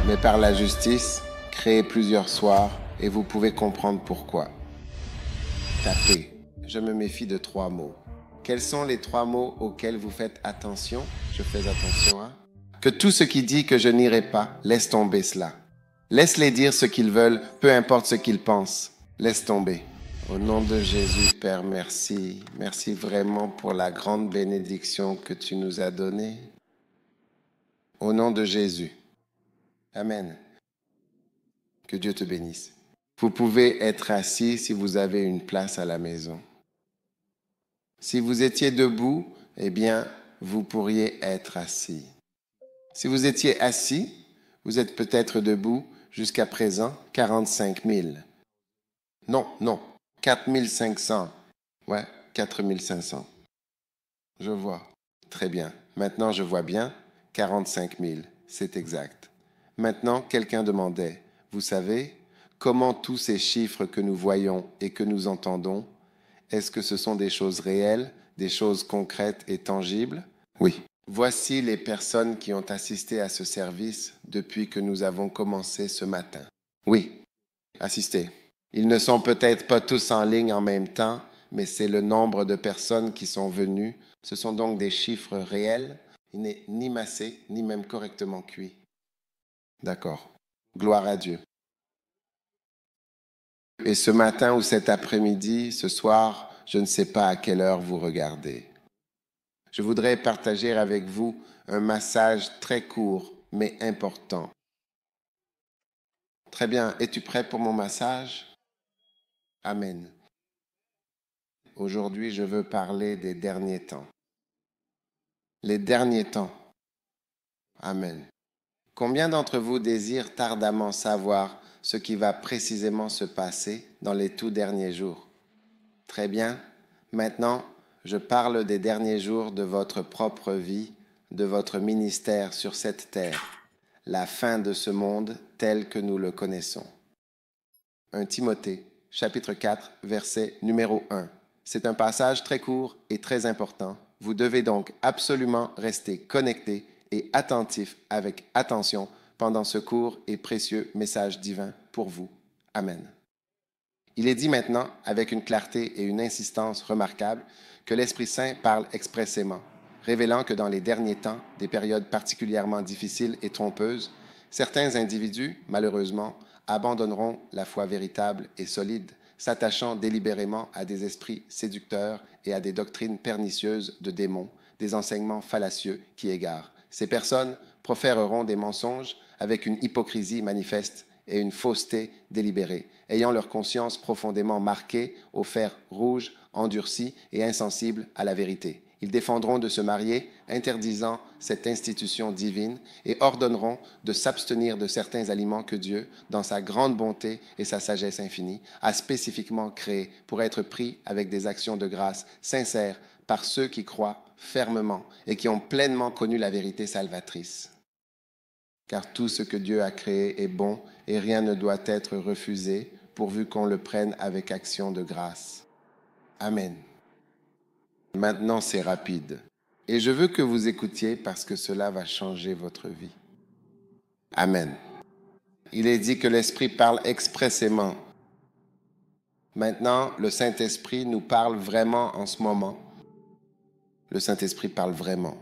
mais par la justice, créez plusieurs soirs et vous pouvez comprendre pourquoi. Tapez. Je me méfie de 3 mots. Quels sont les 3 mots auxquels vous faites attention? Je fais attention à. Que tout ce qui dit que je n'irai pas, laisse tomber cela. Laisse-les dire ce qu'ils veulent, peu importe ce qu'ils pensent. Laisse tomber. Au nom de Jésus, Père, merci. Merci vraiment pour la grande bénédiction que tu nous as donnée. Au nom de Jésus. Amen. Que Dieu te bénisse. Vous pouvez être assis si vous avez une place à la maison. Si vous étiez debout, eh bien, vous pourriez être assis. Si vous étiez assis, vous êtes peut-être debout jusqu'à présent 45 000. Non, 4 500. Ouais, 4 500. Je vois. Très bien. Maintenant, je vois bien 45 000. C'est exact. Maintenant, quelqu'un demandait, vous savez, comment tous ces chiffres que nous voyons et que nous entendons, est-ce que ce sont des choses réelles, des choses concrètes et tangibles? Oui. Voici les personnes qui ont assisté à ce service depuis que nous avons commencé ce matin. Oui, assisté. Ils ne sont peut-être pas tous en ligne en même temps, mais c'est le nombre de personnes qui sont venues. Ce sont donc des chiffres réels. Il n'est ni massé, ni même correctement cuit. D'accord. Gloire à Dieu. Et ce matin ou cet après-midi, ce soir, je ne sais pas à quelle heure vous regardez. Je voudrais partager avec vous un massage très court, mais important. Très bien. Es-tu prêt pour mon massage? Amen. Aujourd'hui, je veux parler des derniers temps. Les derniers temps. Amen. Combien d'entre vous désirent ardemment savoir ce qui va précisément se passer dans les tout derniers jours? Très bien. Maintenant, je parle des derniers jours de votre propre vie, de votre ministère sur cette terre, la fin de ce monde tel que nous le connaissons. 1 Timothée, chapitre 4, verset numéro 1. C'est un passage très court et très important. Vous devez donc absolument rester connecté et attentif avec attention pendant ce court et précieux message divin pour vous. Amen. Il est dit maintenant, avec une clarté et une insistance remarquables, que l'Esprit Saint parle expressément, révélant que dans les derniers temps, des périodes particulièrement difficiles et trompeuses, certains individus, malheureusement, abandonneront la foi véritable et solide, s'attachant délibérément à des esprits séducteurs et à des doctrines pernicieuses de démons, des enseignements fallacieux qui égarent. Ces personnes proféreront des mensonges avec une hypocrisie manifeste et une fausseté délibérée, ayant leur conscience profondément marquée au fer rouge, endurci et insensible à la vérité. Ils défendront de se marier, interdisant cette institution divine, et ordonneront de s'abstenir de certains aliments que Dieu, dans sa grande bonté et sa sagesse infinie, a spécifiquement créés pour être pris avec des actions de grâce sincères par ceux qui croient fermement et qui ont pleinement connu la vérité salvatrice. Car tout ce que Dieu a créé est bon et rien ne doit être refusé, pourvu qu'on le prenne avec action de grâce. Amen. Maintenant, c'est rapide. Et je veux que vous écoutiez parce que cela va changer votre vie. Amen. Il est dit que l'Esprit parle expressément. Maintenant, le Saint-Esprit nous parle vraiment en ce moment. Le Saint-Esprit parle vraiment.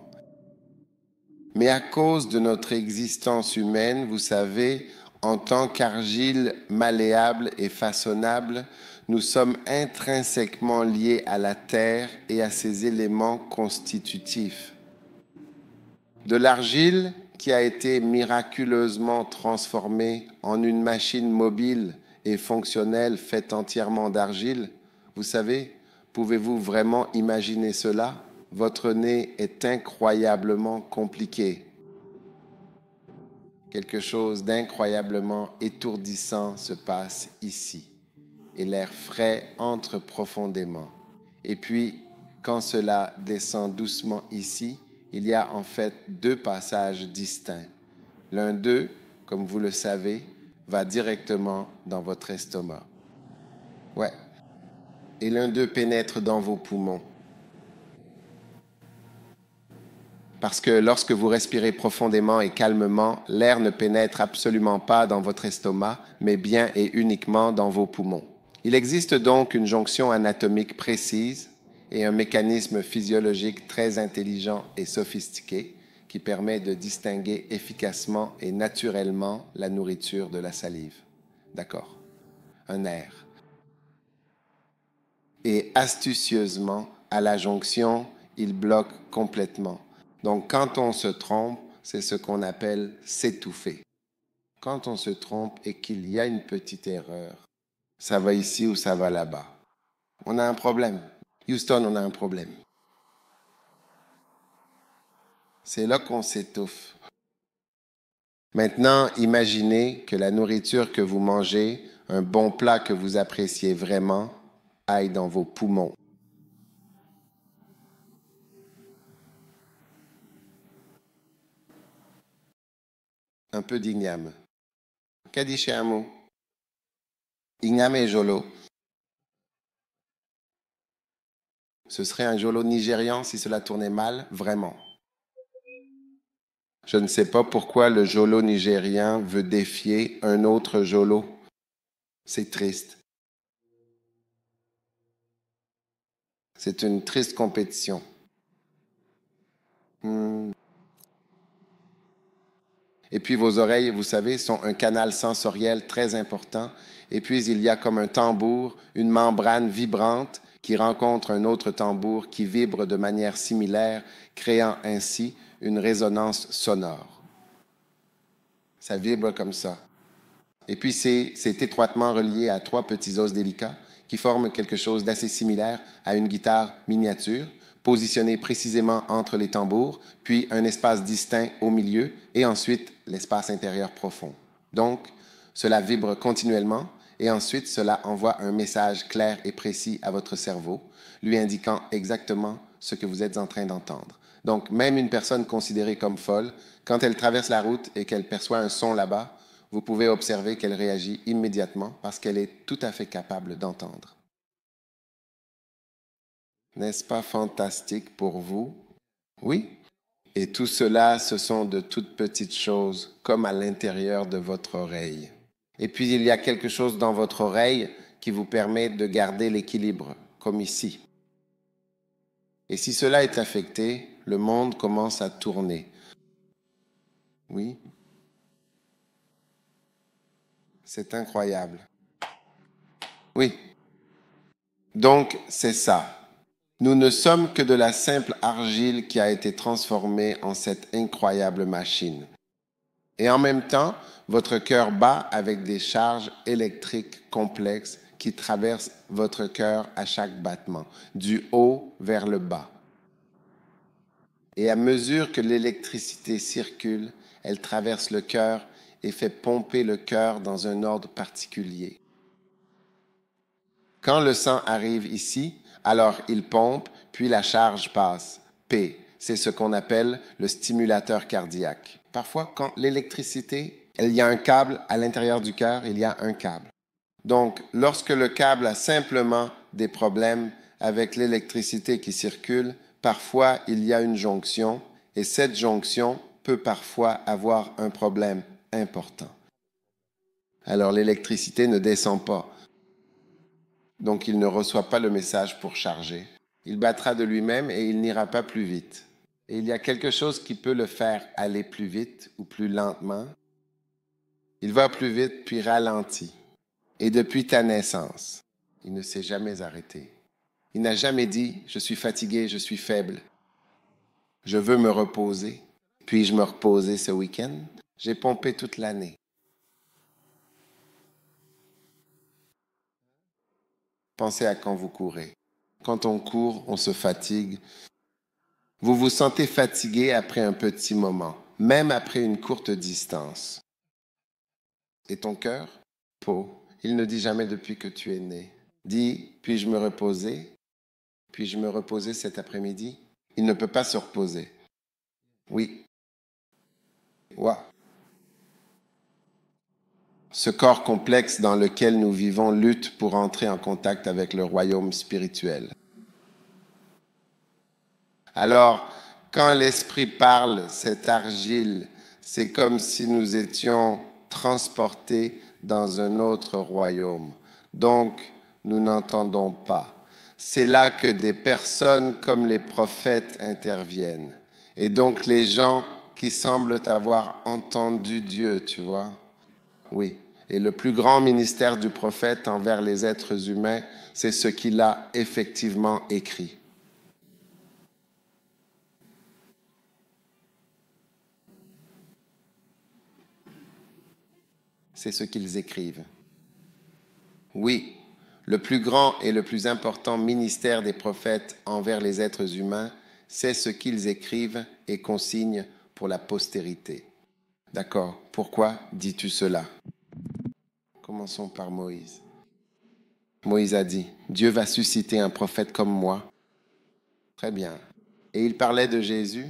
Mais à cause de notre existence humaine, vous savez, en tant qu'argile malléable et façonnable, nous sommes intrinsèquement liés à la terre et à ses éléments constitutifs. De l'argile qui a été miraculeusement transformée en une machine mobile et fonctionnelle faite entièrement d'argile, vous savez, pouvez-vous vraiment imaginer cela? Votre nez est incroyablement compliqué. Quelque chose d'incroyablement étourdissant se passe ici. Et l'air frais entre profondément. Et puis, quand cela descend doucement ici, il y a en fait 2 passages distincts. L'un d'eux, comme vous le savez, va directement dans votre estomac. Ouais. Et l'un d'eux pénètre dans vos poumons. Parce que lorsque vous respirez profondément et calmement, l'air ne pénètre absolument pas dans votre estomac, mais bien et uniquement dans vos poumons. Il existe donc une jonction anatomique précise et un mécanisme physiologique très intelligent et sophistiqué qui permet de distinguer efficacement et naturellement la nourriture de la salive. D'accord. Un air. Et astucieusement, à la jonction, il bloque complètement. Donc, quand on se trompe, c'est ce qu'on appelle s'étouffer. Quand on se trompe et qu'il y a une petite erreur, ça va ici ou ça va là-bas. On a un problème. Houston, on a un problème. C'est là qu'on s'étouffe. Maintenant, imaginez que la nourriture que vous mangez, un bon plat que vous appréciez vraiment, aille dans vos poumons. Un peu d'igname. Kadishiamu. Igname et jolo. Ce serait un jolo nigérian si cela tournait mal, vraiment. Je ne sais pas pourquoi le jolo nigérien veut défier un autre jolo. C'est triste. C'est une triste compétition. Et puis vos oreilles, vous savez, sont un canal sensoriel très important. Et puis il y a comme un tambour, une membrane vibrante qui rencontre un autre tambour qui vibre de manière similaire, créant ainsi une résonance sonore. Ça vibre comme ça. Et puis c'est étroitement relié à trois petits os délicats qui forment quelque chose d'assez similaire à une guitare miniature, positionnée précisément entre les tambours, puis un espace distinct au milieu et ensuite l'espace intérieur profond. Donc, cela vibre continuellement et ensuite cela envoie un message clair et précis à votre cerveau, lui indiquant exactement ce que vous êtes en train d'entendre. Donc, même une personne considérée comme folle, quand elle traverse la route et qu'elle perçoit un son là-bas, vous pouvez observer qu'elle réagit immédiatement parce qu'elle est tout à fait capable d'entendre. N'est-ce pas fantastique pour vous? Oui? Et tout cela, ce sont de toutes petites choses, comme à l'intérieur de votre oreille. Et puis, il y a quelque chose dans votre oreille qui vous permet de garder l'équilibre, comme ici. Et si cela est affecté, le monde commence à tourner. Oui? C'est incroyable. Oui. Donc, c'est ça. Nous ne sommes que de la simple argile qui a été transformée en cette incroyable machine. Et en même temps, votre cœur bat avec des charges électriques complexes qui traversent votre cœur à chaque battement, du haut vers le bas. Et à mesure que l'électricité circule, elle traverse le cœur et fait pomper le cœur dans un ordre particulier. Quand le sang arrive ici, alors il pompe, puis la charge passe. P, c'est ce qu'on appelle le stimulateur cardiaque. Parfois, quand l'électricité, il y a un câble à l'intérieur du cœur, il y a un câble. Donc, lorsque le câble a simplement des problèmes avec l'électricité qui circule, parfois il y a une jonction et cette jonction peut parfois avoir un problème important. Alors l'électricité ne descend pas. Donc il ne reçoit pas le message pour charger. Il battra de lui-même et il n'ira pas plus vite. Et il y a quelque chose qui peut le faire aller plus vite ou plus lentement. Il va plus vite puis ralentit. Et depuis ta naissance, il ne s'est jamais arrêté. Il n'a jamais dit « je suis fatigué, je suis faible, je veux me reposer ». Puis-je me reposer ce week-end? J'ai pompé toute l'année. Pensez à quand vous courez. Quand on court, on se fatigue. Vous vous sentez fatigué après un petit moment, même après une courte distance. Et ton cœur? Peau. Il ne dit jamais depuis que tu es né. Dis, puis-je me reposer? Puis-je me reposer cet après-midi? Il ne peut pas se reposer. Oui. Wow. Ce corps complexe dans lequel nous vivons lutte pour entrer en contact avec le royaume spirituel. Alors, Quand l'Esprit parle, cette argile, c'est comme si nous étions transportés dans un autre royaume. Donc, nous n'entendons pas. C'est là que des personnes comme les prophètes interviennent. Et donc, les gens qui semblent avoir entendu Dieu, tu vois. Oui. Et le plus grand ministère du prophète envers les êtres humains, c'est ce qu'il a effectivement écrit. C'est ce qu'ils écrivent. Oui, le plus grand et le plus important ministère des prophètes envers les êtres humains, c'est ce qu'ils écrivent et consignent pour la postérité. D'accord. Pourquoi dis-tu cela? Commençons par Moïse. Moïse a dit, Dieu va susciter un prophète comme moi. Très bien. Et il parlait de Jésus.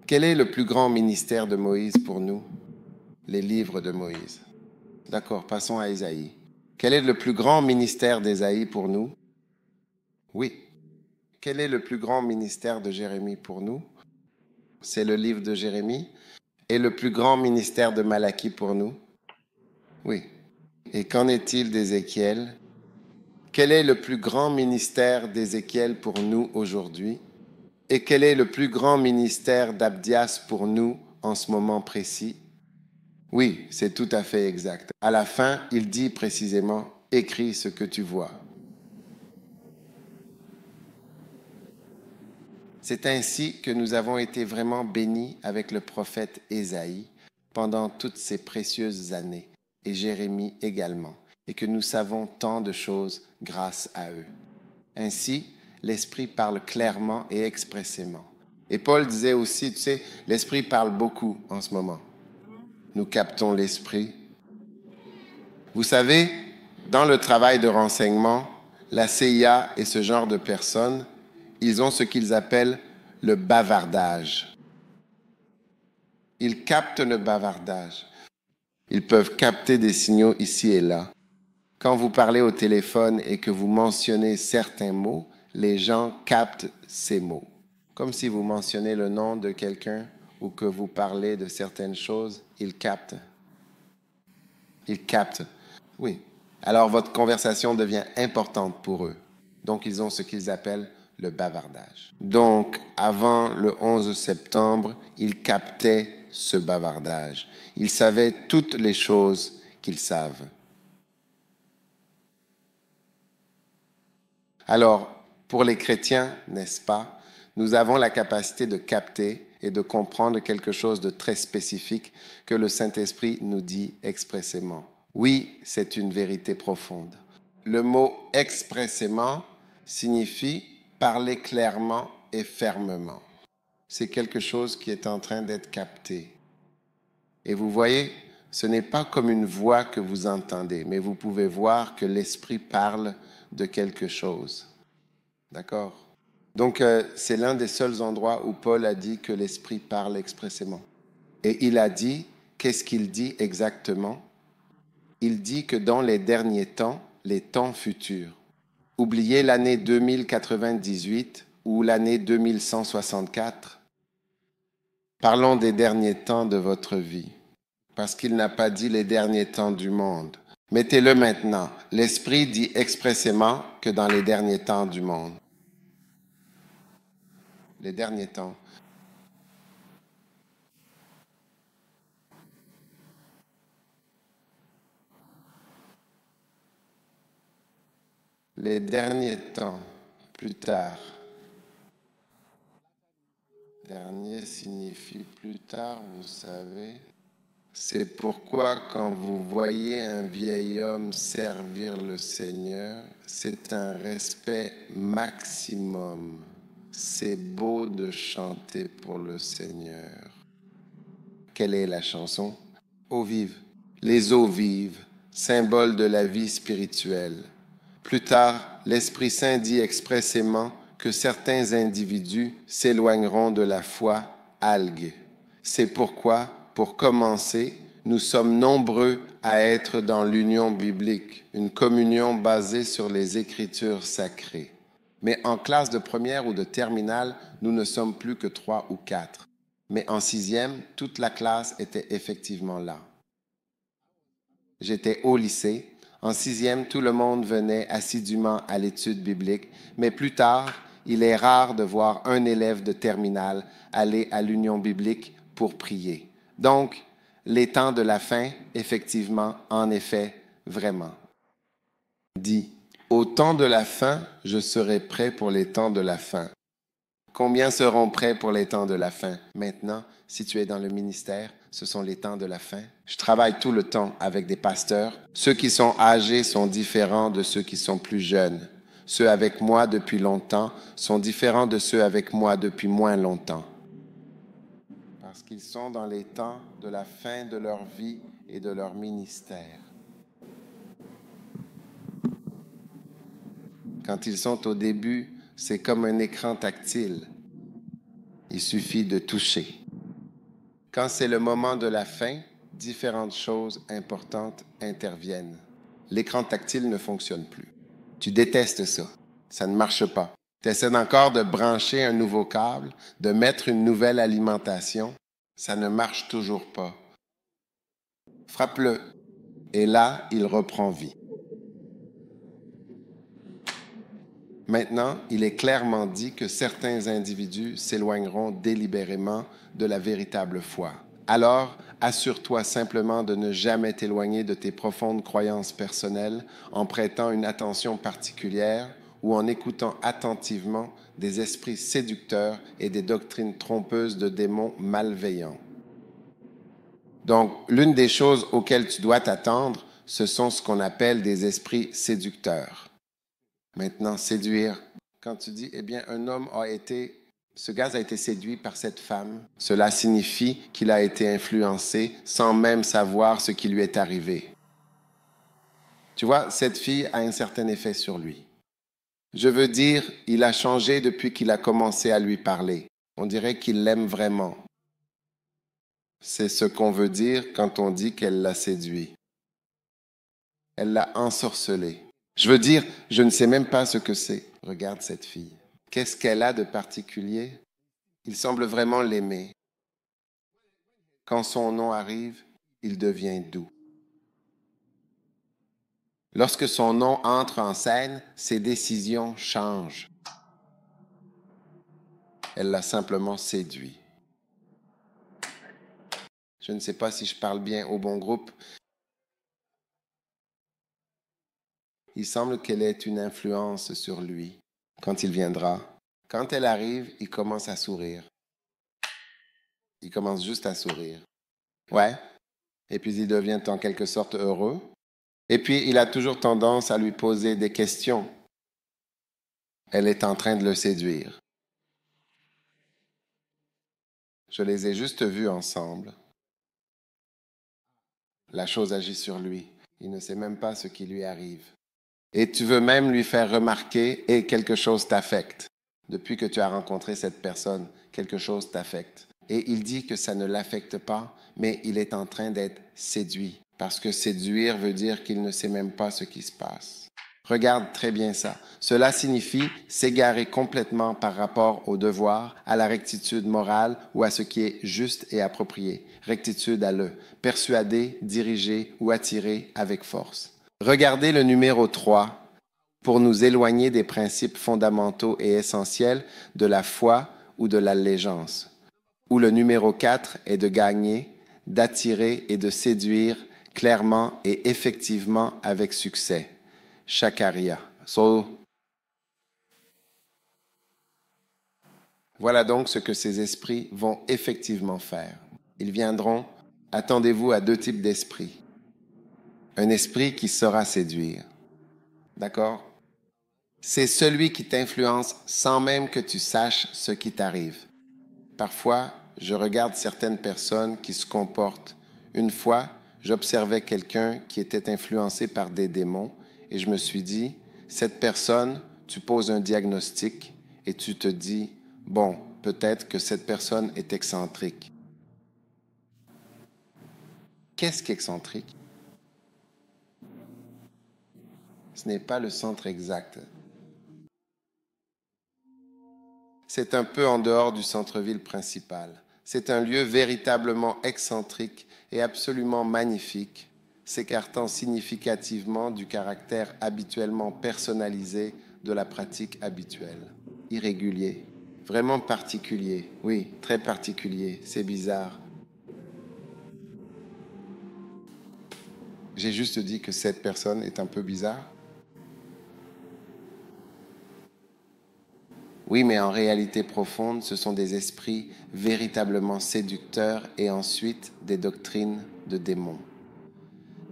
Quel est le plus grand ministère de Moïse pour nous? Les livres de Moïse. D'accord, passons à Ésaïe. Quel est le plus grand ministère d'Ésaïe pour nous? Oui. Quel est le plus grand ministère de Jérémie pour nous? C'est le livre de Jérémie. Et le plus grand ministère de Malachie pour nous? Oui. Et qu'en est-il d'Ézéchiel? Quel est le plus grand ministère d'Ézéchiel pour nous aujourd'hui? Et quel est le plus grand ministère d'Abdias pour nous en ce moment précis? Oui, c'est tout à fait exact. À la fin, il dit précisément, écris ce que tu vois. C'est ainsi que nous avons été vraiment bénis avec le prophète Ésaïe pendant toutes ces précieuses années, et Jérémie également, et que nous savons tant de choses grâce à eux. Ainsi, l'Esprit parle clairement et expressément. Et Paul disait aussi, tu sais, l'Esprit parle beaucoup en ce moment. Nous captons l'Esprit. Vous savez, dans le travail de renseignement, la CIA et ce genre de personnes, ils ont ce qu'ils appellent le bavardage. Ils captent le bavardage. Ils peuvent capter des signaux ici et là. Quand vous parlez au téléphone et que vous mentionnez certains mots, les gens captent ces mots. Comme si vous mentionnez le nom de quelqu'un ou que vous parlez de certaines choses, ils captent. Ils captent. Oui. Alors votre conversation devient importante pour eux. Donc ils ont ce qu'ils appellent le bavardage. Donc avant le 11 septembre, ils captaient ce bavardage. Ils savaient toutes les choses qu'ils savent. Alors, pour les chrétiens, n'est-ce pas, nous avons la capacité de capter et de comprendre quelque chose de très spécifique que le Saint-Esprit nous dit expressément. Oui, c'est une vérité profonde. Le mot expressément signifie parler clairement et fermement. C'est quelque chose qui est en train d'être capté. Et vous voyez, ce n'est pas comme une voix que vous entendez, mais vous pouvez voir que l'Esprit parle de quelque chose. D'accord? Donc, c'est l'un des seuls endroits où Paul a dit que l'Esprit parle expressément. Et il a dit, qu'est-ce qu'il dit exactement? Il dit que dans les derniers temps, les temps futurs, oubliez l'année 2098 ou l'année 2164, parlons des derniers temps de votre vie, parce qu'il n'a pas dit les derniers temps du monde. Mettez-le maintenant. L'Esprit dit expressément que dans les derniers temps du monde. Les derniers temps. Les derniers temps, plus tard. Dernier signifie plus tard, vous savez. C'est pourquoi quand vous voyez un vieil homme servir le Seigneur, c'est un respect maximum. C'est beau de chanter pour le Seigneur. Quelle est la chanson? Eaux vives. Les eaux vives, symbole de la vie spirituelle. Plus tard, l'Esprit Saint dit expressément que certains individus s'éloigneront de la foi algues. C'est pourquoi, pour commencer, nous sommes nombreux à être dans l'union biblique, une communion basée sur les Écritures sacrées. Mais en classe de première ou de terminale, nous ne sommes plus que 3 ou 4. Mais en sixième, toute la classe était effectivement là. J'étais au lycée. En sixième, tout le monde venait assidûment à l'étude biblique, mais plus tard, il est rare de voir un élève de terminale aller à l'union biblique pour prier. Donc, les temps de la fin, effectivement, en effet, vraiment. Dit, au temps de la fin, je serai prêt pour les temps de la fin. Combien seront prêts pour les temps de la fin? Maintenant, si tu es dans le ministère, ce sont les temps de la fin. Je travaille tout le temps avec des pasteurs. Ceux qui sont âgés sont différents de ceux qui sont plus jeunes. Ceux avec moi depuis longtemps sont différents de ceux avec moi depuis moins longtemps. Parce qu'ils sont dans les temps de la fin de leur vie et de leur ministère. Quand ils sont au début, c'est comme un écran tactile. Il suffit de toucher. Quand c'est le moment de la fin, différentes choses importantes interviennent. L'écran tactile ne fonctionne plus. Tu détestes ça. Ça ne marche pas. Tu essaies encore de brancher un nouveau câble, de mettre une nouvelle alimentation. Ça ne marche toujours pas. Frappe-le. Et là, il reprend vie. Maintenant, il est clairement dit que certains individus s'éloigneront délibérément de la véritable foi. Alors, assure-toi simplement de ne jamais t'éloigner de tes profondes croyances personnelles en prêtant une attention particulière ou en écoutant attentivement des esprits séducteurs et des doctrines trompeuses de démons malveillants. Donc, l'une des choses auxquelles tu dois t'attendre, ce sont ce qu'on appelle des esprits séducteurs. Maintenant, séduire. Quand tu dis, eh bien, ce gars a été séduit par cette femme, cela signifie qu'il a été influencé sans même savoir ce qui lui est arrivé. Tu vois, cette fille a un certain effet sur lui. Je veux dire, il a changé depuis qu'il a commencé à lui parler. On dirait qu'il l'aime vraiment. C'est ce qu'on veut dire quand on dit qu'elle l'a séduit. Elle l'a ensorcelé. Je veux dire, je ne sais même pas ce que c'est. Regarde cette fille. Qu'est-ce qu'elle a de particulier? Il semble vraiment l'aimer. Quand son nom arrive, il devient doux. Lorsque son nom entre en scène, ses décisions changent. Elle l'a simplement séduit. Je ne sais pas si je parle bien au bon groupe. Il semble qu'elle ait une influence sur lui quand il viendra. Quand elle arrive, il commence à sourire. Il commence juste à sourire. Ouais. Et puis il devient en quelque sorte heureux. Et puis il a toujours tendance à lui poser des questions. Elle est en train de le séduire. Je les ai juste vus ensemble. La chose agit sur lui. Il ne sait même pas ce qui lui arrive. Et tu veux même lui faire remarquer et quelque chose t'affecte. Depuis que tu as rencontré cette personne, quelque chose t'affecte. Et il dit que ça ne l'affecte pas, mais il est en train d'être séduit. Parce que séduire veut dire qu'il ne sait même pas ce qui se passe. Regarde très bien ça. Cela signifie s'égarer complètement par rapport au devoir, à la rectitude morale ou à ce qui est juste et approprié. Rectitude à le persuader, diriger ou attirer avec force. Regardez le numéro 3 pour nous éloigner des principes fondamentaux et essentiels de la foi ou de l'allégeance. Ou le numéro 4 est de gagner, d'attirer et de séduire clairement et effectivement avec succès. Shakaria. Voilà donc ce que ces esprits vont effectivement faire. Ils viendront, attendez-vous à deux types d'esprits. Un esprit qui saura séduire. D'accord? C'est celui qui t'influence sans même que tu saches ce qui t'arrive. Parfois, je regarde certaines personnes qui se comportent. Une fois, j'observais quelqu'un qui était influencé par des démons et je me suis dit, cette personne, tu poses un diagnostic et tu te dis, bon, peut-être que cette personne est excentrique. Qu'est-ce qu'excentrique? Ce n'est pas le centre exact. C'est un peu en dehors du centre-ville principal. C'est un lieu véritablement excentrique et absolument magnifique, s'écartant significativement du caractère habituellement personnalisé de la pratique habituelle. Irrégulier, vraiment particulier, oui, très particulier, c'est bizarre. J'ai juste dit que cette personne est un peu bizarre. Oui, mais en réalité profonde, ce sont des esprits véritablement séducteurs et ensuite des doctrines de démons.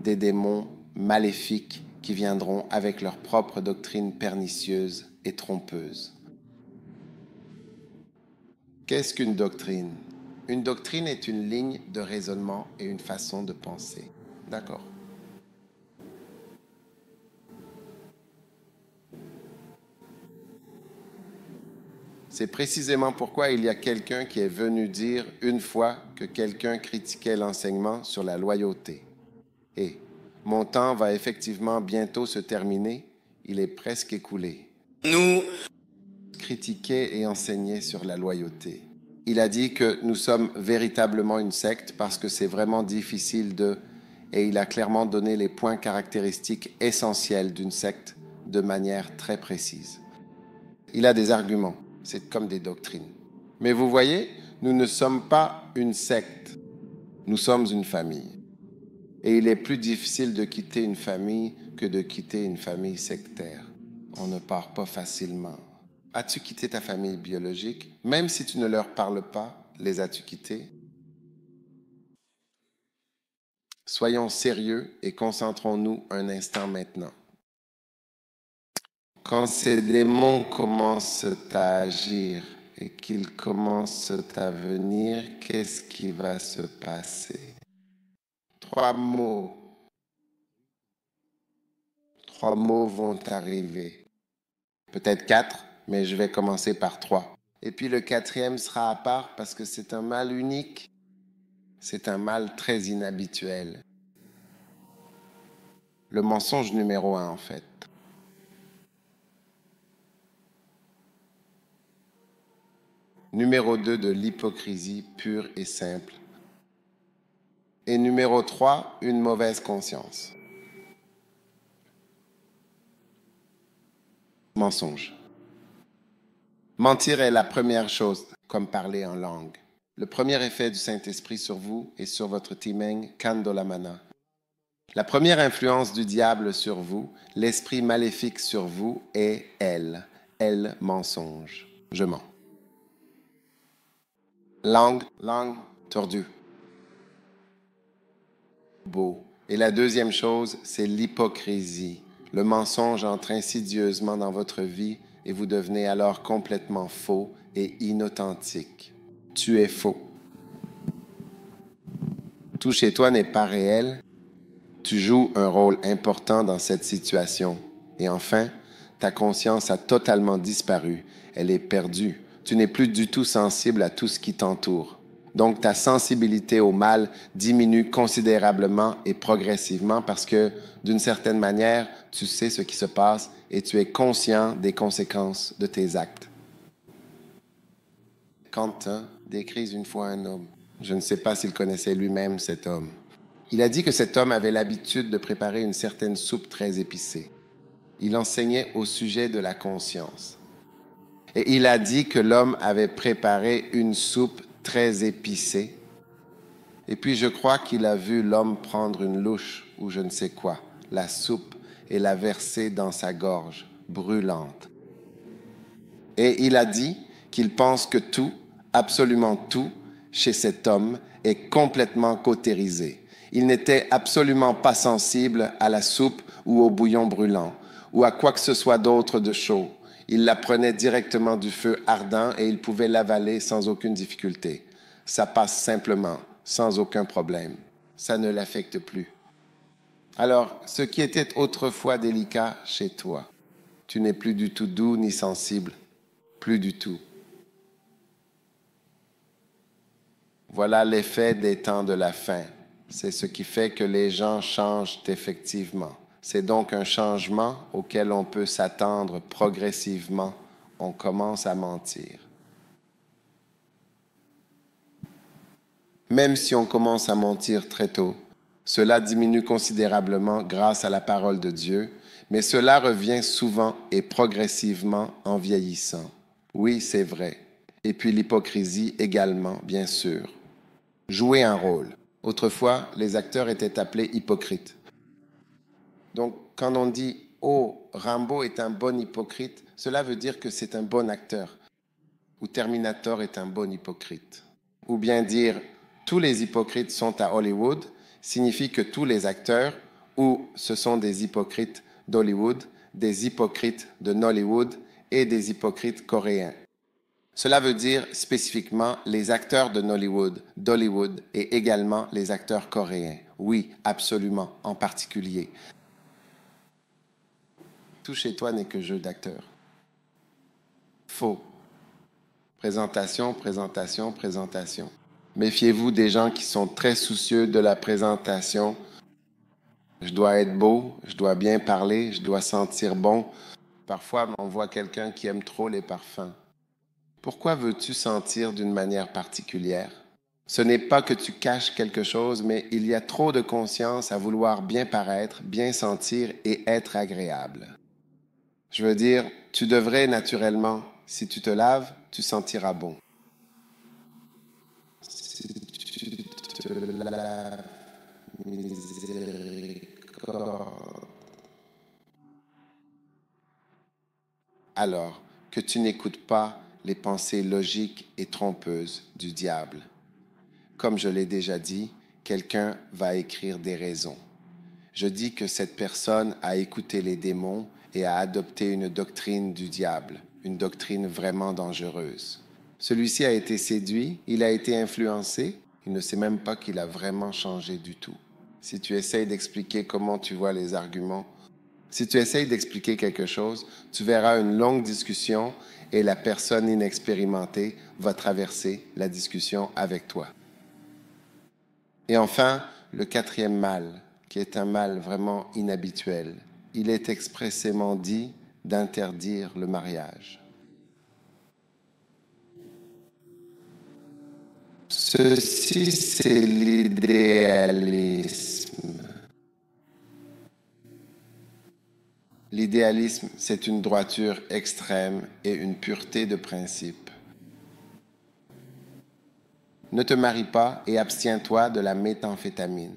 Des démons maléfiques qui viendront avec leurs propres doctrines pernicieuses et trompeuses. Qu'est-ce qu'une doctrine? Une doctrine est une ligne de raisonnement et une façon de penser. D'accord. C'est précisément pourquoi il y a quelqu'un qui est venu dire une fois que quelqu'un critiquait l'enseignement sur la loyauté. Et mon temps va effectivement bientôt se terminer, il est presque écoulé. Nous critiquer et enseigner sur la loyauté. Il a dit que nous sommes véritablement une secte parce que c'est vraiment difficile de... Et il a clairement donné les points caractéristiques essentiels d'une secte de manière très précise. Il a des arguments, c'est comme des doctrines. Mais vous voyez, nous ne sommes pas une secte, nous sommes une famille. Et il est plus difficile de quitter une famille que de quitter une famille sectaire. On ne part pas facilement. As-tu quitté ta famille biologique? Même si tu ne leur parles pas, les as-tu quittés? Soyons sérieux et concentrons-nous un instant maintenant. Quand ces démons commencent à agir et qu'ils commencent à venir, qu'est-ce qui va se passer? 3 mots. 3 mots vont arriver. Peut-être 4, mais je vais commencer par 3. Et puis le 4e sera à part parce que c'est un mal unique. C'est un mal très inhabituel. Le mensonge numéro 1, en fait. Numéro 2, de l'hypocrisie pure et simple. Et numéro 3, une mauvaise conscience. Mensonge. Mentir est la première chose, comme parler en langue. Le premier effet du Saint-Esprit sur vous et sur votre timeng, Kandolamana. La première influence du diable sur vous, l'esprit maléfique sur vous est elle, mensonge. Je mens. Langue tordue. Beau. Et la deuxième chose, c'est l'hypocrisie. Le mensonge entre insidieusement dans votre vie et vous devenez alors complètement faux et inauthentique. Tu es faux. Tout chez toi n'est pas réel. Tu joues un rôle important dans cette situation. Et enfin, ta conscience a totalement disparu. Elle est perdue. Tu n'es plus du tout sensible à tout ce qui t'entoure. Donc, ta sensibilité au mal diminue considérablement et progressivement parce que, d'une certaine manière, tu sais ce qui se passe et tu es conscient des conséquences de tes actes. Quentin décrit une fois un homme. Je ne sais pas s'il connaissait lui-même cet homme. Il a dit que cet homme avait l'habitude de préparer une certaine soupe très épicée. Il enseignait au sujet de la conscience. Et il a dit que l'homme avait préparé une soupe très épicée. Et puis je crois qu'il a vu l'homme prendre une louche ou je ne sais quoi, la soupe, et la verser dans sa gorge, brûlante. Et il a dit qu'il pense que tout, absolument tout, chez cet homme est complètement cautérisé. Il n'était absolument pas sensible à la soupe ou au bouillon brûlant, ou à quoi que ce soit d'autre de chaud. Il la prenait directement du feu ardent et il pouvait l'avaler sans aucune difficulté. Ça passe simplement, sans aucun problème. Ça ne l'affecte plus. Alors, ce qui était autrefois délicat chez toi, tu n'es plus du tout doux ni sensible, plus du tout. Voilà l'effet des temps de la fin. C'est ce qui fait que les gens changent effectivement. C'est donc un changement auquel on peut s'attendre progressivement. On commence à mentir. Même si on commence à mentir très tôt, cela diminue considérablement grâce à la parole de Dieu, mais cela revient souvent et progressivement en vieillissant. Oui, c'est vrai. Et puis l'hypocrisie également, bien sûr. Jouer un rôle. Autrefois, les acteurs étaient appelés hypocrites. Donc, quand on dit « Oh, Rambo est un bon hypocrite », cela veut dire que c'est un bon acteur. Ou Terminator est un bon hypocrite. Ou bien dire « Tous les hypocrites sont à Hollywood » signifie que tous les acteurs, ou ce sont des hypocrites d'Hollywood, des hypocrites de Nollywood et des hypocrites coréens. Cela veut dire spécifiquement les acteurs de Nollywood, d'Hollywood et également les acteurs coréens. Oui, absolument, en particulier. Tout chez toi n'est que jeu d'acteur. Faux. Présentation, présentation, présentation. Méfiez-vous des gens qui sont très soucieux de la présentation. Je dois être beau, je dois bien parler, je dois sentir bon. Parfois, on voit quelqu'un qui aime trop les parfums. Pourquoi veux-tu sentir d'une manière particulière? Ce n'est pas que tu caches quelque chose, mais il y a trop de conscience à vouloir bien paraître, bien sentir et être agréable. Je veux dire, tu devrais naturellement, si tu te laves, tu sentiras bon. Si tu te laves, miséricorde. Alors que tu n'écoutes pas les pensées logiques et trompeuses du diable. Comme je l'ai déjà dit, quelqu'un va écrire des raisons. Je dis que cette personne a écouté les démons et a adopté une doctrine du diable, une doctrine vraiment dangereuse. Celui-ci a été séduit, il a été influencé, il ne sait même pas qu'il a vraiment changé du tout. Si tu essayes d'expliquer comment tu vois les arguments, si tu essayes d'expliquer quelque chose, tu verras une longue discussion et la personne inexpérimentée va traverser la discussion avec toi. Et enfin, le quatrième mal, qui est un mal vraiment inhabituel. Il est expressément dit d'interdire le mariage. Ceci, c'est l'idéalisme. L'idéalisme, c'est une droiture extrême et une pureté de principe. Ne te marie pas et abstiens-toi de la méthamphétamine.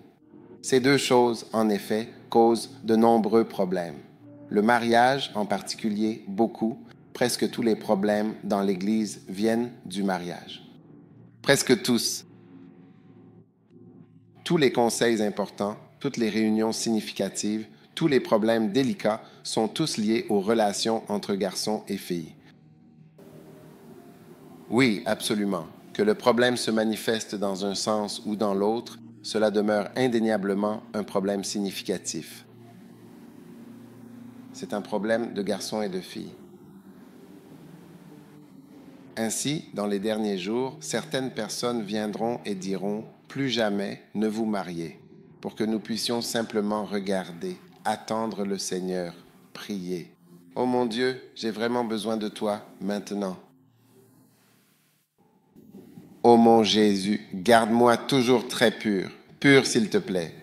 Ces deux choses, en effet, causent de nombreux problèmes. Le mariage, en particulier, beaucoup, presque tous les problèmes dans l'Église viennent du mariage. Presque tous. Tous les conseils importants, toutes les réunions significatives, tous les problèmes délicats sont tous liés aux relations entre garçons et filles. Oui, absolument. Que le problème se manifeste dans un sens ou dans l'autre, cela demeure indéniablement un problème significatif. C'est un problème de garçons et de filles. Ainsi, dans les derniers jours, certaines personnes viendront et diront « Plus jamais ne vous mariez » pour que nous puissions simplement regarder, attendre le Seigneur, prier. « Oh mon Dieu, j'ai vraiment besoin de toi maintenant. » « Ô mon Jésus, garde-moi toujours très pur, pur s'il te plaît. »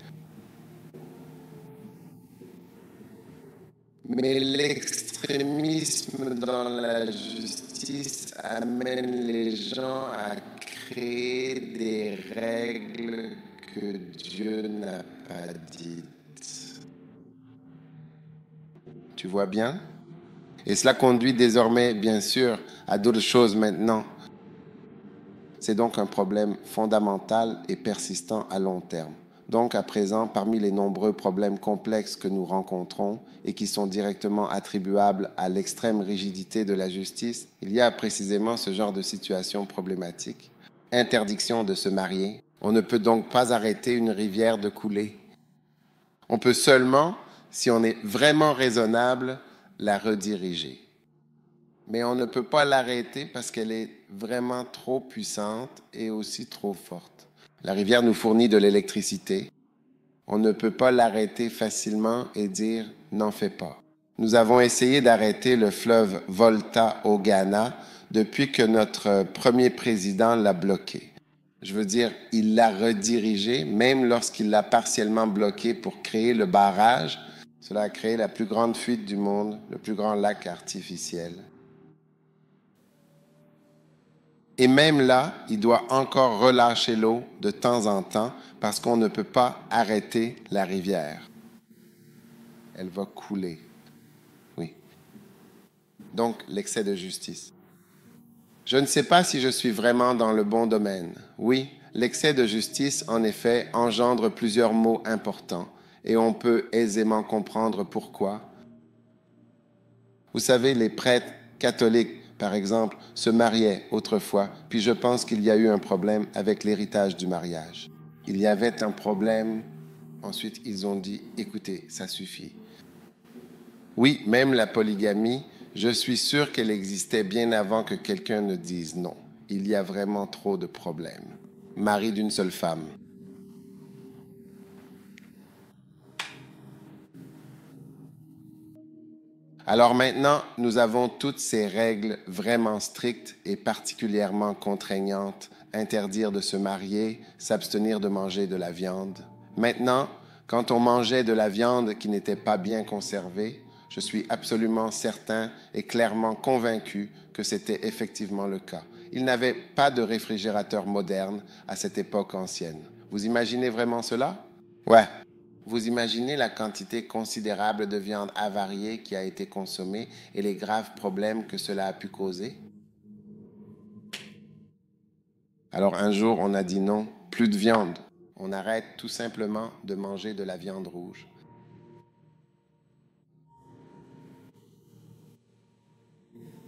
Mais l'extrémisme dans la justice amène les gens à créer des règles que Dieu n'a pas dites. Tu vois bien? Et cela conduit désormais, bien sûr, à d'autres choses maintenant. C'est donc un problème fondamental et persistant à long terme. Donc, à présent, parmi les nombreux problèmes complexes que nous rencontrons et qui sont directement attribuables à l'extrême rigidité de la justice, il y a précisément ce genre de situation problématique. Interdiction de se marier. On ne peut donc pas arrêter une rivière de couler. On peut seulement, si on est vraiment raisonnable, la rediriger. Mais on ne peut pas l'arrêter parce qu'elle est vraiment trop puissante et aussi trop forte. La rivière nous fournit de l'électricité. On ne peut pas l'arrêter facilement et dire « n'en fais pas ». Nous avons essayé d'arrêter le fleuve Volta au Ghana depuis que notre premier président l'a bloqué. Je veux dire, il l'a redirigé, même lorsqu'il l'a partiellement bloqué pour créer le barrage. Cela a créé la plus grande fuite du monde, le plus grand lac artificiel. Et même là, il doit encore relâcher l'eau de temps en temps parce qu'on ne peut pas arrêter la rivière. Elle va couler. Oui. Donc, l'excès de justice. Je ne sais pas si je suis vraiment dans le bon domaine. Oui, l'excès de justice, en effet, engendre plusieurs maux importants et on peut aisément comprendre pourquoi. Vous savez, les prêtres catholiques, par exemple, se mariaient autrefois, puis je pense qu'il y a eu un problème avec l'héritage du mariage. Il y avait un problème, ensuite ils ont dit, écoutez, ça suffit. Oui, même la polygamie, je suis sûr qu'elle existait bien avant que quelqu'un ne dise non. Il y a vraiment trop de problèmes. Mari d'une seule femme. Alors maintenant, nous avons toutes ces règles vraiment strictes et particulièrement contraignantes. Interdire de se marier, s'abstenir de manger de la viande. Maintenant, quand on mangeait de la viande qui n'était pas bien conservée, je suis absolument certain et clairement convaincu que c'était effectivement le cas. Il n'avait pas de réfrigérateur moderne à cette époque ancienne. Vous imaginez vraiment cela? Ouais. Vous imaginez la quantité considérable de viande avariée qui a été consommée et les graves problèmes que cela a pu causer? Alors un jour, on a dit non, plus de viande. On arrête tout simplement de manger de la viande rouge.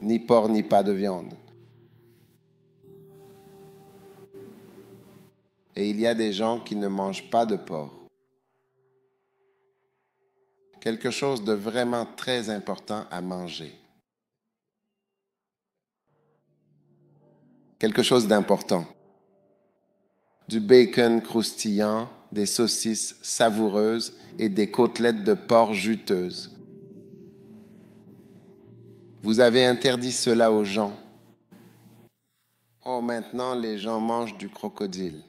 Ni porc, ni pas de viande. Et il y a des gens qui ne mangent pas de porc. Quelque chose de vraiment très important à manger. Quelque chose d'important. Du bacon croustillant, des saucisses savoureuses et des côtelettes de porc juteuses. Vous avez interdit cela aux gens. Oh, maintenant les gens mangent du crocodile.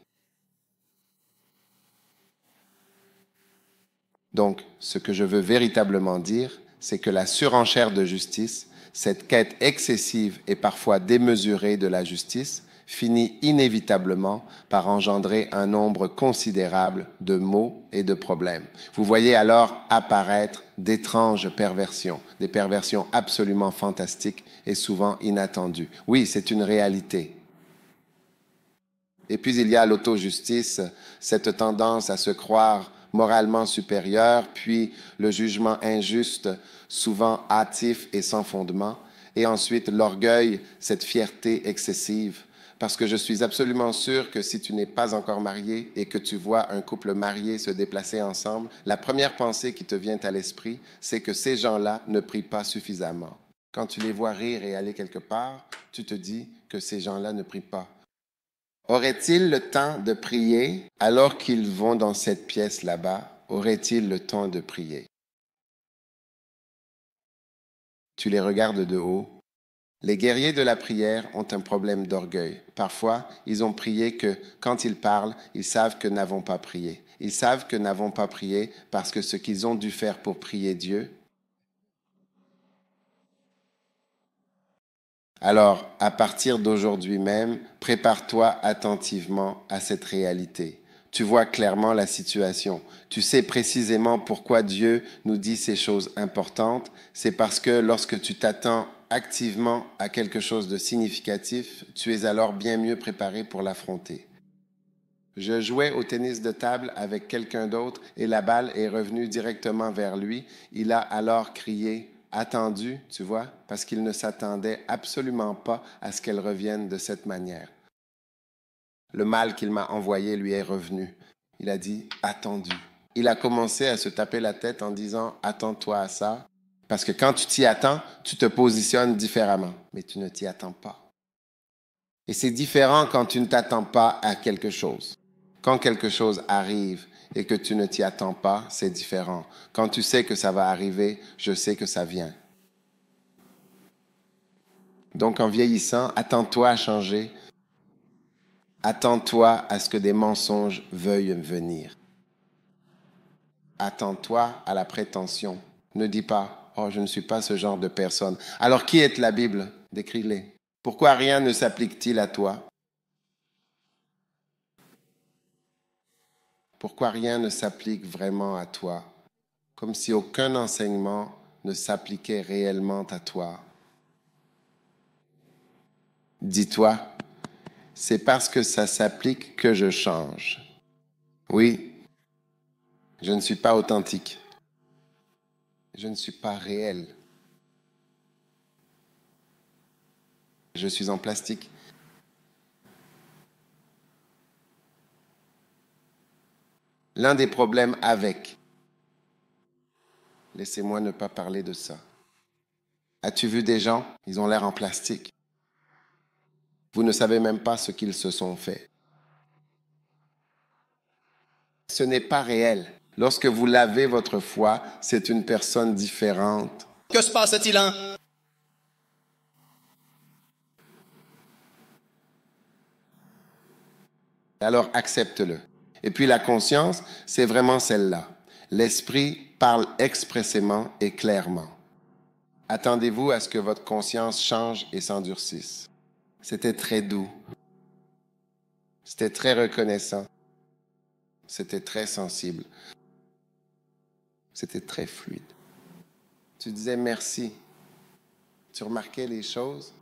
Donc, ce que je veux véritablement dire, c'est que la surenchère de justice, cette quête excessive et parfois démesurée de la justice, finit inévitablement par engendrer un nombre considérable de maux et de problèmes. Vous voyez alors apparaître d'étranges perversions, des perversions absolument fantastiques et souvent inattendues. Oui, c'est une réalité. Et puis il y a l'auto-justice, cette tendance à se croire moralement supérieur, puis le jugement injuste, souvent hâtif et sans fondement, et ensuite l'orgueil, cette fierté excessive. Parce que je suis absolument sûr que si tu n'es pas encore marié et que tu vois un couple marié se déplacer ensemble, la première pensée qui te vient à l'esprit, c'est que ces gens-là ne prient pas suffisamment. Quand tu les vois rire et aller quelque part, tu te dis que ces gens-là ne prient pas. Aurait-il le temps de prier alors qu'ils vont dans cette pièce là-bas? Aurait-il le temps de prier? Tu les regardes de haut. Les guerriers de la prière ont un problème d'orgueil. Parfois, ils ont prié que quand ils parlent, ils savent que n'avons pas prié. Ils savent que n'avons pas prié parce que ce qu'ils ont dû faire pour prier Dieu. Alors, à partir d'aujourd'hui même, prépare-toi attentivement à cette réalité. Tu vois clairement la situation. Tu sais précisément pourquoi Dieu nous dit ces choses importantes. C'est parce que lorsque tu t'attends activement à quelque chose de significatif, tu es alors bien mieux préparé pour l'affronter. Je jouais au tennis de table avec quelqu'un d'autre et la balle est revenue directement vers lui. Il a alors crié, attendu, tu vois, parce qu'il ne s'attendait absolument pas à ce qu'elle revienne de cette manière. Le mal qu'il m'a envoyé lui est revenu. Il a dit, attendu. Il a commencé à se taper la tête en disant, attends-toi à ça, parce que quand tu t'y attends, tu te positionnes différemment, mais tu ne t'y attends pas. Et c'est différent quand tu ne t'attends pas à quelque chose. Quand quelque chose arrive et que tu ne t'y attends pas, c'est différent. Quand tu sais que ça va arriver, je sais que ça vient. Donc en vieillissant, attends-toi à changer. Attends-toi à ce que des mensonges veuillent venir. Attends-toi à la prétention. Ne dis pas, oh, je ne suis pas ce genre de personne. Alors, qui est la Bible? Décris-les. Pourquoi rien ne s'applique-t-il à toi? Pourquoi rien ne s'applique vraiment à toi? Comme si aucun enseignement ne s'appliquait réellement à toi. Dis-toi, c'est parce que ça s'applique que je change. Oui, je ne suis pas authentique. Je ne suis pas réel. Je suis en plastique. L'un des problèmes avec, laissez-moi ne pas parler de ça. As-tu vu des gens? Ils ont l'air en plastique. Vous ne savez même pas ce qu'ils se sont fait. Ce n'est pas réel. Lorsque vous lavez votre foi, c'est une personne différente. Que se passe-t-il en... Alors accepte-le. Et puis la conscience, c'est vraiment celle-là. L'esprit parle expressément et clairement. Attendez-vous à ce que votre conscience change et s'endurcisse. C'était très doux. C'était très reconnaissant. C'était très sensible. C'était très fluide. Tu disais merci. Tu remarquais les choses.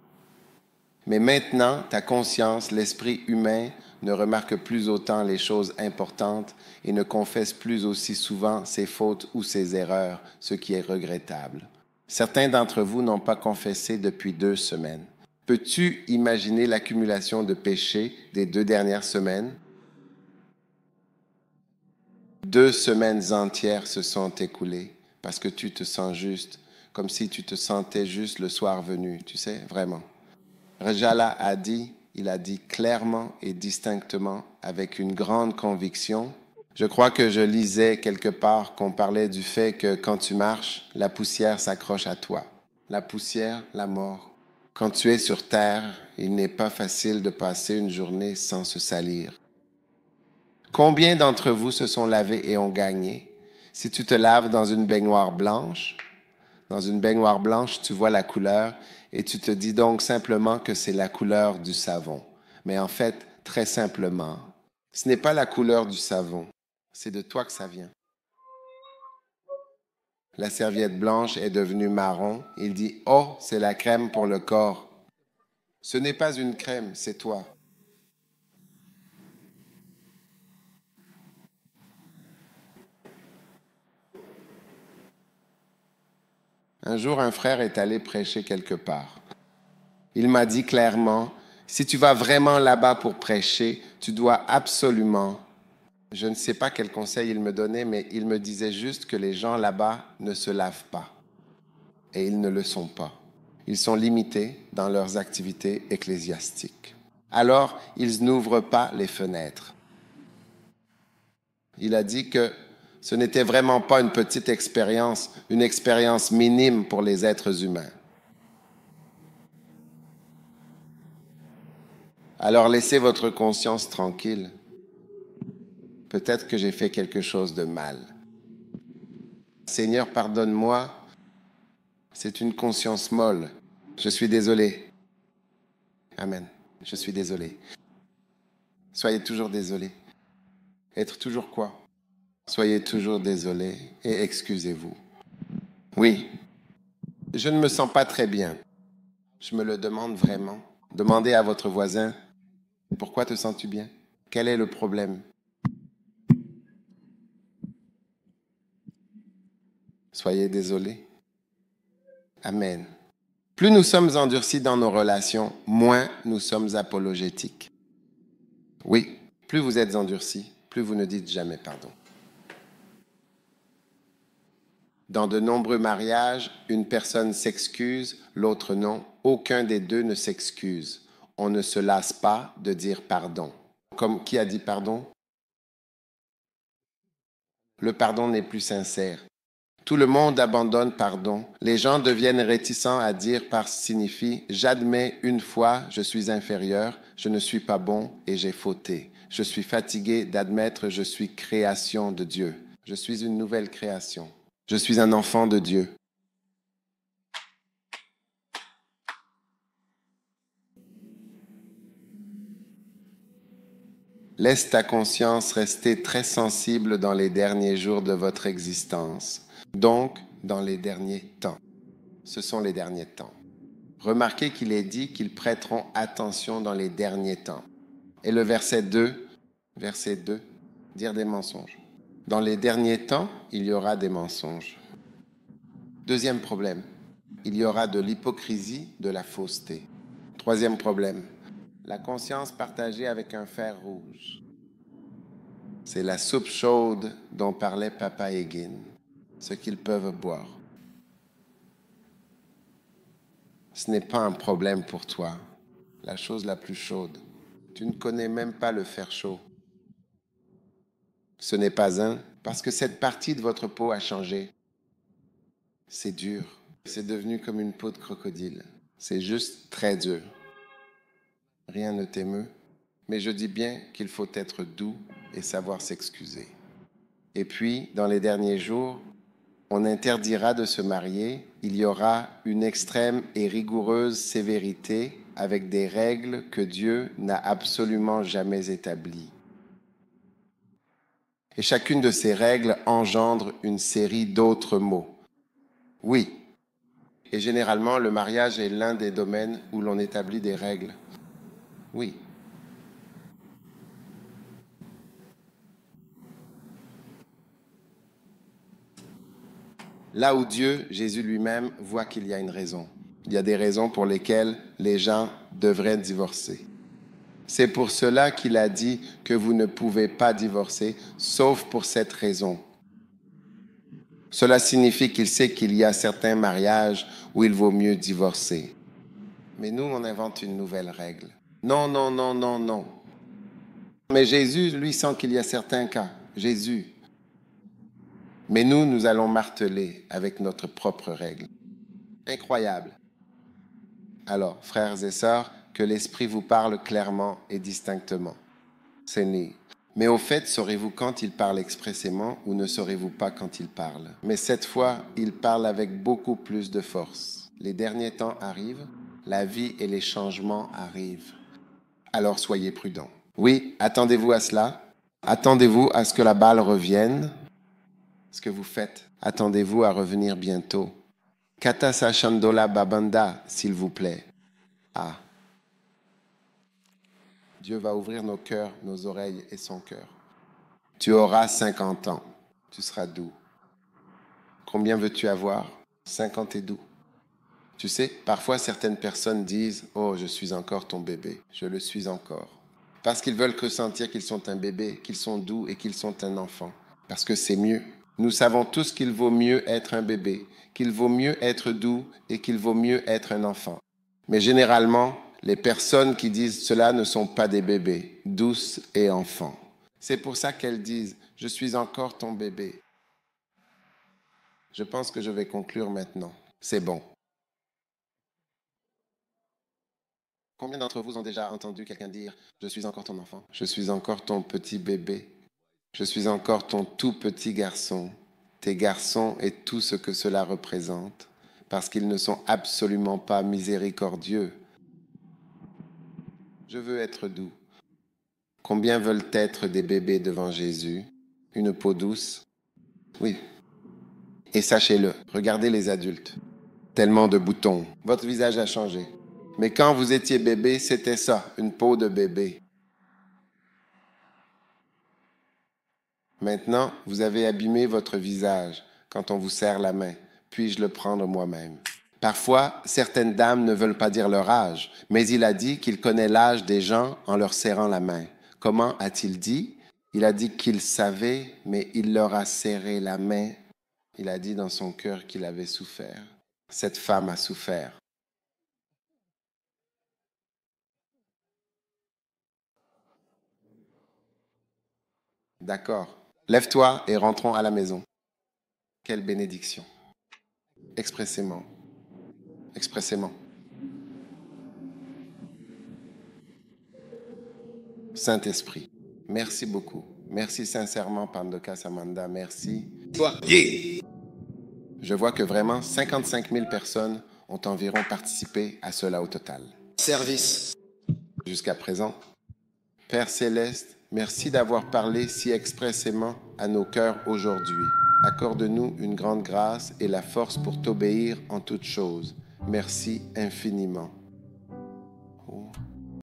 Mais maintenant, ta conscience, l'esprit humain, ne remarque plus autant les choses importantes et ne confesse plus aussi souvent ses fautes ou ses erreurs, ce qui est regrettable. Certains d'entre vous n'ont pas confessé depuis 2 semaines. Peux-tu imaginer l'accumulation de péchés des 2 dernières semaines? 2 semaines entières se sont écoulées parce que tu te sens juste, comme si tu te sentais juste le soir venu, tu sais, vraiment. Rajala a dit, il a dit clairement et distinctement, avec une grande conviction. Je crois que je lisais quelque part qu'on parlait du fait que quand tu marches, la poussière s'accroche à toi. La poussière, la mort. Quand tu es sur terre, il n'est pas facile de passer une journée sans se salir. Combien d'entre vous se sont lavés et ont gagné? Si tu te laves dans une baignoire blanche, tu vois la couleur et tu te dis donc simplement que c'est la couleur du savon. Mais en fait, très simplement, ce n'est pas la couleur du savon, c'est de toi que ça vient. La serviette blanche est devenue marron. Il dit, oh, c'est la crème pour le corps. Ce n'est pas une crème, c'est toi. Un jour, un frère est allé prêcher quelque part. Il m'a dit clairement, si tu vas vraiment là-bas pour prêcher, tu dois absolument... Je ne sais pas quel conseil il me donnait, mais il me disait juste que les gens là-bas ne se lavent pas. Et ils ne le sont pas. Ils sont limités dans leurs activités ecclésiastiques. Alors, ils n'ouvrent pas les fenêtres. Il a dit que ce n'était vraiment pas une petite expérience, une expérience minime pour les êtres humains. Alors laissez votre conscience tranquille. Peut-être que j'ai fait quelque chose de mal. Seigneur, pardonne-moi. C'est une conscience molle. Je suis désolé. Amen. Je suis désolé. Soyez toujours désolé. Être toujours quoi? Soyez toujours désolé et excusez-vous. Oui, je ne me sens pas très bien. Je me le demande vraiment. Demandez à votre voisin, pourquoi te sens-tu bien? Quel est le problème? Soyez désolé. Amen. Plus nous sommes endurcis dans nos relations, moins nous sommes apologétiques. Oui, plus vous êtes endurcis, plus vous ne dites jamais pardon. Dans de nombreux mariages, une personne s'excuse, l'autre non. Aucun des deux ne s'excuse. On ne se lasse pas de dire pardon. Comme qui a dit pardon? Le pardon n'est plus sincère. Tout le monde abandonne pardon. Les gens deviennent réticents à dire par signifie « j'admets une fois, je suis inférieur, je ne suis pas bon et j'ai fauté. Je suis fatigué d'admettre je suis création de Dieu. Je suis une nouvelle création. Je suis un enfant de Dieu. Laisse ta conscience rester très sensible dans les derniers jours de votre existence, donc dans les derniers temps. Ce sont les derniers temps. Remarquez qu'il est dit qu'ils prêteront attention dans les derniers temps. Et le verset 2, dire des mensonges. Dans les derniers temps, il y aura des mensonges. Deuxième problème, il y aura de l'hypocrisie, de la fausseté. Troisième problème, la conscience partagée avec un fer rouge. C'est la soupe chaude dont parlait Papa Hagin, ce qu'ils peuvent boire. Ce n'est pas un problème pour toi, la chose la plus chaude. Tu ne connais même pas le fer chaud. Ce n'est pas un, parce que cette partie de votre peau a changé. C'est dur. C'est devenu comme une peau de crocodile. C'est juste très dur. Rien ne t'émeut, mais je dis bien qu'il faut être doux et savoir s'excuser. Et puis, dans les derniers jours, on interdira de se marier, il y aura une extrême et rigoureuse sévérité avec des règles que Dieu n'a absolument jamais établies. Et chacune de ces règles engendre une série d'autres mots. Oui, et généralement le mariage est l'un des domaines où l'on établit des règles. Oui. Là où Dieu, Jésus lui-même, voit qu'il y a une raison. Il y a des raisons pour lesquelles les gens devraient divorcer. C'est pour cela qu'il a dit que vous ne pouvez pas divorcer, sauf pour cette raison. Cela signifie qu'il sait qu'il y a certains mariages où il vaut mieux divorcer. Mais nous, on invente une nouvelle règle. Non, non, non, non, non. Mais Jésus, lui, sent qu'il y a certains cas. Jésus. Mais nous, nous allons marteler avec notre propre règle. Incroyable. Alors, frères et sœurs, que l'Esprit vous parle clairement et distinctement. C'est né. Mais au fait, saurez-vous quand il parle expressément ou ne saurez-vous pas quand il parle? Mais cette fois, il parle avec beaucoup plus de force. Les derniers temps arrivent, la vie et les changements arrivent. Alors soyez prudents. Oui, attendez-vous à cela. Attendez-vous à ce que la balle revienne. Ce que vous faites, attendez-vous à revenir bientôt. Katasa Chandola Babanda, s'il vous plaît. Ah. Dieu va ouvrir nos cœurs, nos oreilles et son cœur. Tu auras 50 ans. Tu seras doux. Combien veux-tu avoir? 50 et doux. Tu sais, parfois certaines personnes disent « Oh, je suis encore ton bébé. Je le suis encore. » Parce qu'ils veulent ressentir qu'ils sont un bébé, qu'ils sont doux et qu'ils sont un enfant. Parce que c'est mieux. Nous savons tous qu'il vaut mieux être un bébé, qu'il vaut mieux être doux et qu'il vaut mieux être un enfant. Mais généralement, les personnes qui disent cela ne sont pas des bébés, douces et enfants. C'est pour ça qu'elles disent « Je suis encore ton bébé ». Je pense que je vais conclure maintenant. C'est bon. Combien d'entre vous ont déjà entendu quelqu'un dire « Je suis encore ton enfant, je suis encore ton petit bébé, je suis encore ton tout petit garçon, tes garçons et tout ce que cela représente, parce qu'ils ne sont absolument pas miséricordieux. Je veux être doux. » Combien veulent être des bébés devant Jésus? Une peau douce? Oui. Et sachez-le, regardez les adultes. Tellement de boutons. Votre visage a changé. Mais quand vous étiez bébé, c'était ça, une peau de bébé. Maintenant, vous avez abîmé votre visage quand on vous serre la main. Puis-je le prendre moi-même? Parfois, certaines dames ne veulent pas dire leur âge, mais il a dit qu'il connaît l'âge des gens en leur serrant la main. Comment a-t-il dit? Il a dit qu'il savait, mais il leur a serré la main. Il a dit dans son cœur qu'il avait souffert. Cette femme a souffert. D'accord. Lève-toi et rentrons à la maison. Quelle bénédiction. Expressément. Expressément. Saint-Esprit. Merci beaucoup. Merci sincèrement, Pandoka Samanda. Merci. Yeah. Je vois que vraiment 55 000 personnes ont environ participé à cela au total. Service. Jusqu'à présent, Père Céleste, merci d'avoir parlé si expressément à nos cœurs aujourd'hui. Accorde-nous une grande grâce et la force pour t'obéir en toutes choses. Merci infiniment.